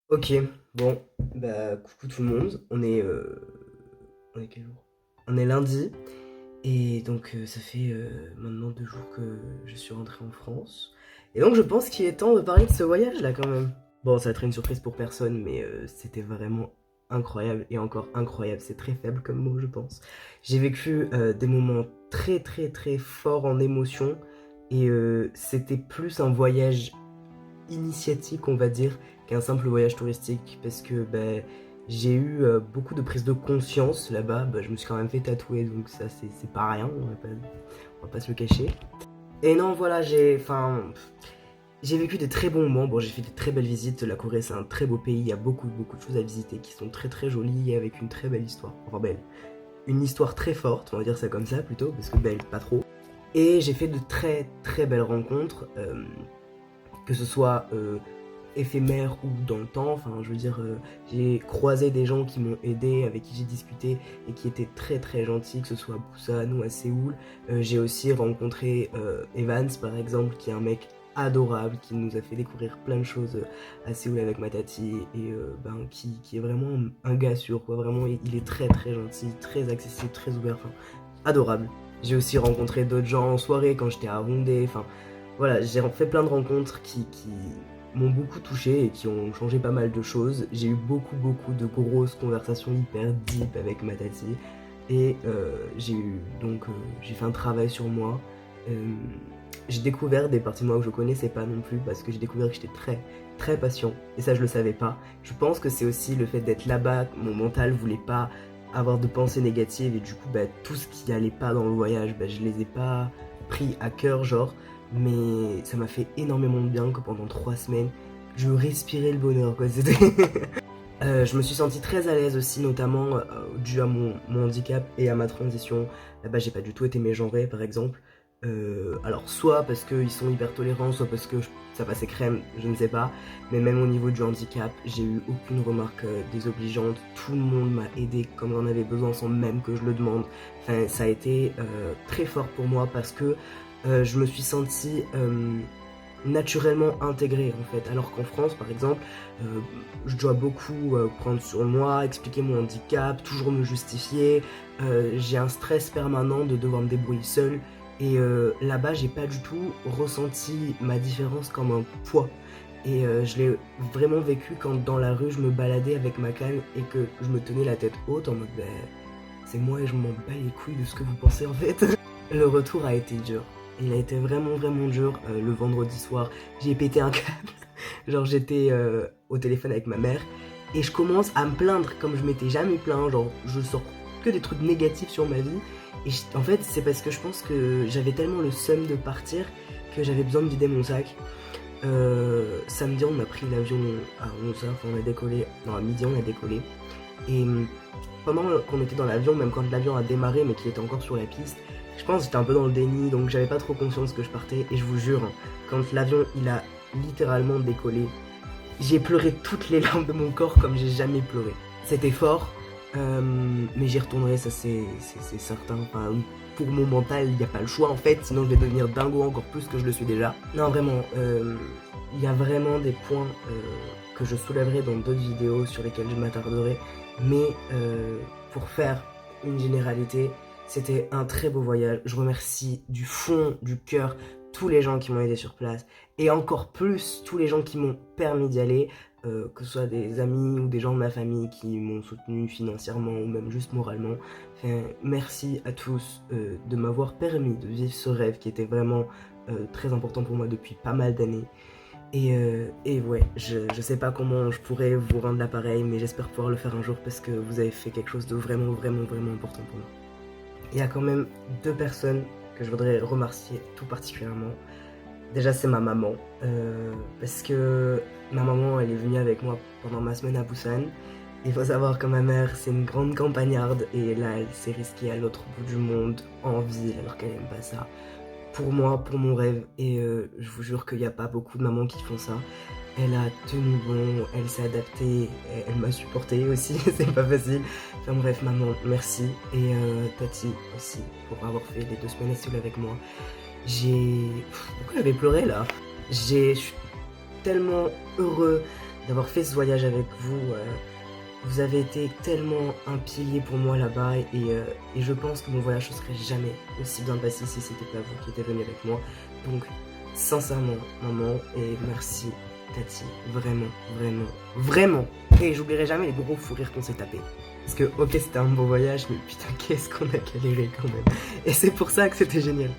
Ok, bon, bah coucou tout le monde, on est quel jour? On est lundi, et donc ça fait maintenant 2 jours que je suis rentré en France. Et donc je pense qu'il est temps de parler de ce voyage là quand même. Bon, ça va être une surprise pour personne, mais c'était vraiment incroyable, et encore incroyable, c'est très faible comme mot je pense. J'ai vécu des moments très très très forts en émotion, et c'était plus un voyage initiatique, on va dire, qu'un simple voyage touristique, parce que j'ai eu beaucoup de prise de conscience là-bas. Je me suis quand même fait tatouer, donc ça c'est pas rien, on va pas se le cacher. Et non, voilà, j'ai vécu des très bons moments. Bon, j'ai fait de très belles visites. La Corée, c'est un très beau pays. Il y a beaucoup, beaucoup de choses à visiter qui sont très, très jolies et avec une très belle histoire. Enfin, belle. Une histoire très forte, on va dire ça comme ça plutôt, parce que belle, pas trop. Et j'ai fait de très, très belles rencontres. Que ce soit éphémère ou dans le temps. Enfin, je veux dire, j'ai croisé des gens qui m'ont aidé, avec qui j'ai discuté et qui étaient très très gentils, que ce soit à Busan ou à Séoul. J'ai aussi rencontré Evans, par exemple, qui est un mec adorable, qui nous a fait découvrir plein de choses à Séoul avec ma tati, et qui est vraiment un gars sûr, quoi. Vraiment, il est très très gentil, très accessible, très ouvert, enfin, adorable. J'ai aussi rencontré d'autres gens en soirée quand j'étais à Hongdae, enfin, voilà, j'ai fait plein de rencontres qui m'ont beaucoup touché et qui ont changé pas mal de choses. J'ai eu beaucoup, beaucoup de grosses conversations hyper deep avec ma tati. Et j'ai fait un travail sur moi. Euh, j'ai découvert des parties de moi que je connaissais pas non plus, parce que j'ai découvert que j'étais très, très patient. Et ça, je le savais pas. Je pense que c'est aussi le fait d'être là-bas, mon mental voulait pas avoir de pensées négatives, et du coup, tout ce qui allait pas dans le voyage, je les ai pas pris à cœur, genre. Mais ça m'a fait énormément de bien que pendant 3 semaines, je respirais le bonheur, quoi. C'était je me suis senti très à l'aise aussi, notamment dû à mon handicap et à ma transition. Là-bas, j'ai pas du tout été mégenré, par exemple. Alors, soit parce qu'ils sont hyper tolérants, soit parce que ça passait crème, je ne sais pas. Mais même au niveau du handicap, j'ai eu aucune remarque désobligeante. Tout le monde m'a aidé comme j'en avais besoin, sans même que je le demande. Enfin, ça a été très fort pour moi, parce que je me suis senti naturellement intégré, en fait. Alors qu'en France, par exemple, je dois beaucoup prendre sur moi, expliquer mon handicap, toujours me justifier. J'ai un stress permanent de devoir me débrouiller seul. Et là-bas, j'ai pas du tout ressenti ma différence comme un poids. Et je l'ai vraiment vécu quand dans la rue, je me baladais avec ma canne et que je me tenais la tête haute en mode c'est moi et je m'en bats les couilles de ce que vous pensez en fait. Le retour a été dur. Il a été vraiment vraiment dur. Le vendredi soir, j'ai pété un câble. Genre j'étais au téléphone avec ma mère et je commence à me plaindre comme je m'étais jamais plaint. Genre je sors que des trucs négatifs sur ma vie. Et en fait c'est parce que je pense que j'avais tellement le seum de partir que j'avais besoin de vider mon sac. Samedi on a pris l'avion à 11h, enfin on a décollé, non à midi on a décollé. Et pendant qu'on était dans l'avion, même quand l'avion a démarré mais qu'il était encore sur la piste, je pense que j'étais un peu dans le déni, donc j'avais pas trop conscience que je partais. Et je vous jure, quand l'avion il a littéralement décollé, j'ai pleuré toutes les larmes de mon corps comme j'ai jamais pleuré. C'était fort, mais j'y retournerai, ça c'est certain. Enfin, pour mon mental, il n'y a pas le choix en fait, sinon je vais devenir dingo encore plus que je le suis déjà. Non, vraiment, il y a vraiment des points que je soulèverai dans d'autres vidéos sur lesquelles je m'attarderai, mais pour faire une généralité, c'était un très beau voyage. Je remercie du fond du cœur tous les gens qui m'ont aidé sur place, et encore plus tous les gens qui m'ont permis d'y aller, que ce soit des amis ou des gens de ma famille qui m'ont soutenu financièrement ou même juste moralement. Enfin, merci à tous de m'avoir permis de vivre ce rêve qui était vraiment très important pour moi depuis pas mal d'années. Et ouais, je sais pas comment je pourrais vous rendre l'appareil, mais j'espère pouvoir le faire un jour, parce que vous avez fait quelque chose de vraiment, vraiment, vraiment important pour moi. Il y a quand même 2 personnes que je voudrais remercier tout particulièrement. Déjà, c'est ma maman, parce que ma maman, elle est venue avec moi pendant ma semaine à Busan. Il faut savoir que ma mère, c'est une grande campagnarde, et là, elle s'est risquée à l'autre bout du monde, en ville, alors qu'elle aime pas ça. Pour moi, pour mon rêve, et je vous jure qu'il n'y a pas beaucoup de mamans qui font ça. Elle a tenu bon, elle s'est adaptée, elle m'a supporté aussi, c'est pas facile. Enfin bref, maman, merci. Et Tati aussi, pour avoir fait les 2 semaines à Séoul avec moi. Pourquoi j'avais pleuré là? Je suis tellement heureux d'avoir fait ce voyage avec vous. Vous avez été tellement un pilier pour moi là-bas et je pense que mon voyage ne serait jamais aussi bien passé si c'était pas vous qui étiez venu avec moi. Donc, sincèrement, maman, et merci, Tati, vraiment, vraiment, vraiment. Et j'oublierai jamais les gros fous rires qu'on s'est tapés. Parce que, ok, c'était un beau voyage, mais putain, qu'est-ce qu'on a galéré quand même. Et c'est pour ça que c'était génial.